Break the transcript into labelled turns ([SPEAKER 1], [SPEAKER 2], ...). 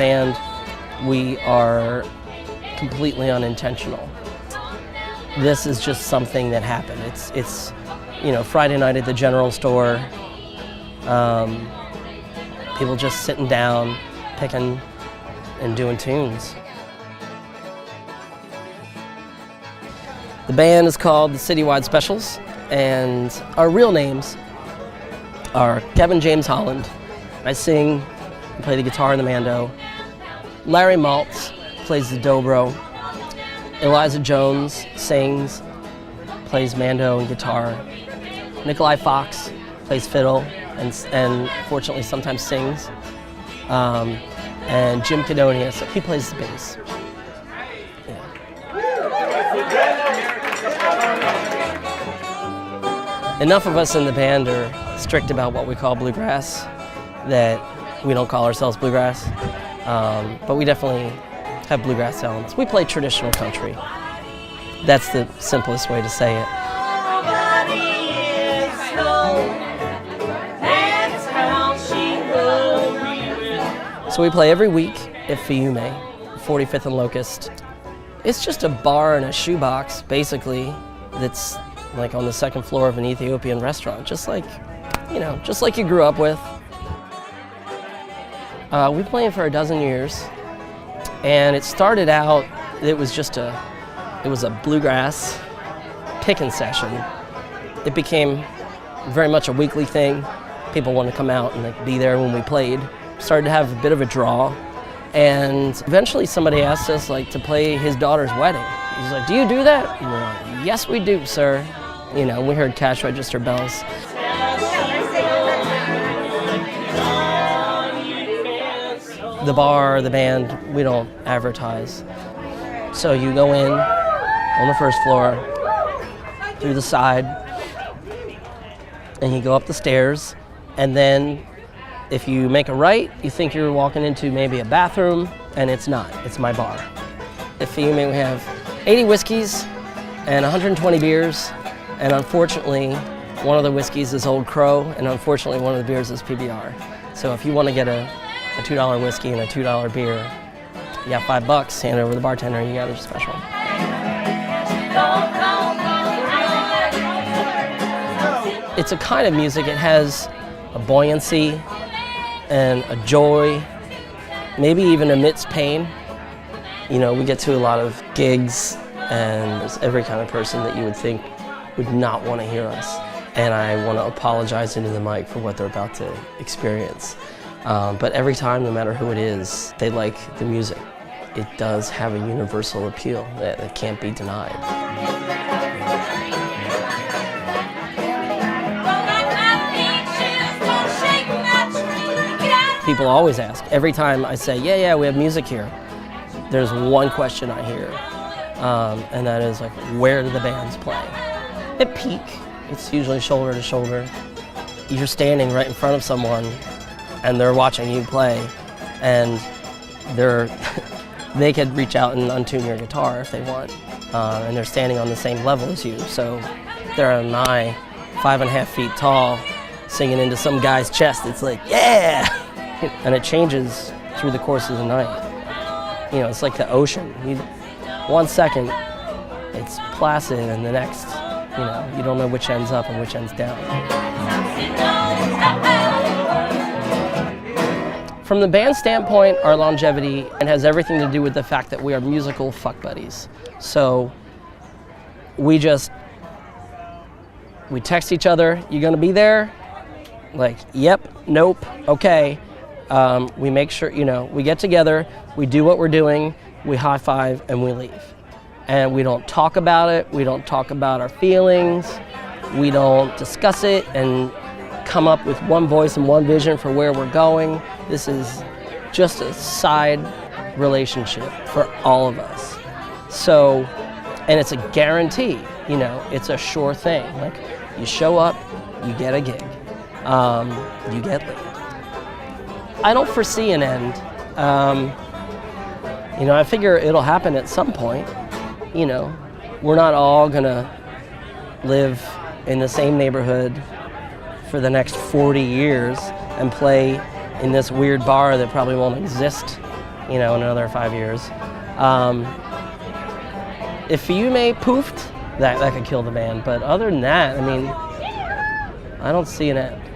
[SPEAKER 1] band, we are completely unintentional. This is just something that happened. It's Friday night at the general store, people just sitting down, picking and doing tunes. The band is called the Citywide Specials, and our real names are Kevin James Holland. I sing and play the guitar and the mando. Larry Maltz plays the dobro. Eliza Jones sings, plays mando and guitar. Nikolai Fox plays fiddle and fortunately sometimes sings. And Jim Cadonius, he plays the bass. Enough of us in the band are strict about what we call bluegrass that we don't call ourselves bluegrass, but we definitely have bluegrass elements. We play traditional country. That's the simplest way to say it. So we play every week at Fiume, 45th and Locust. It's just a bar and a shoebox, basically, that's like on the second floor of an Ethiopian restaurant, just like you grew up with. We've been playing for a dozen years, and it started out, it was a bluegrass picking session. It became very much a weekly thing. People wanted to come out and be there when we played. Started to have a bit of a draw, and eventually somebody asked us to play his daughter's wedding. He's like, "Do you do that?" And we're like, "Yes, we do, sir." We heard cash register bells. The bar, the band, we don't advertise. So you go in on the first floor, through the side, and you go up the stairs, and then if you make a right, you think you're walking into maybe a bathroom, and it's not. It's my bar. At Fiume, we have 80 whiskeys and 120 beers, and unfortunately, one of the whiskeys is Old Crow, and unfortunately, one of the beers is PBR. So if you want to get a $2 whiskey and a $2 beer, you got $5, hand it over to the bartender, you got a special. It's a kind of music, it has a buoyancy and a joy, maybe even amidst pain. We get to a lot of gigs, and there's every kind of person that you would think would not want to hear us. And I want to apologize into the mic for what they're about to experience. But every time, no matter who it is, they like the music. It does have a universal appeal that can't be denied. People always ask, every time I say, yeah, we have music here, there's one question I hear, and that is where do the bands play? At peak, it's usually shoulder to shoulder. You're standing right in front of someone, and they're watching you play, and they could reach out and untune your guitar if they want, and they're standing on the same level as you. So they're on my 5.5 feet tall, singing into some guy's chest. It's yeah! And it changes through the course of the night. It's like the ocean. 1 second, it's placid, and the next, you don't know which end's up and which end's down. From the band standpoint, our longevity has everything to do with the fact that we are musical fuck buddies. So we text each other, "You gonna be there?" Yep, nope, okay. We make sure, we get together, we do what we're doing, we high five, and we leave. And we don't talk about it, we don't talk about our feelings, we don't discuss it and come up with one voice and one vision for where we're going. This is just a side relationship for all of us. So, and it's a guarantee, it's a sure thing. You show up, you get a gig, you get laid. I don't foresee an end. I figure it'll happen at some point. We're not all gonna live in the same neighborhood for the next 40 years and play in this weird bar that probably won't exist in another 5 years. If Fiume poofed, that could kill the band. But other than that, I mean, I don't see an end.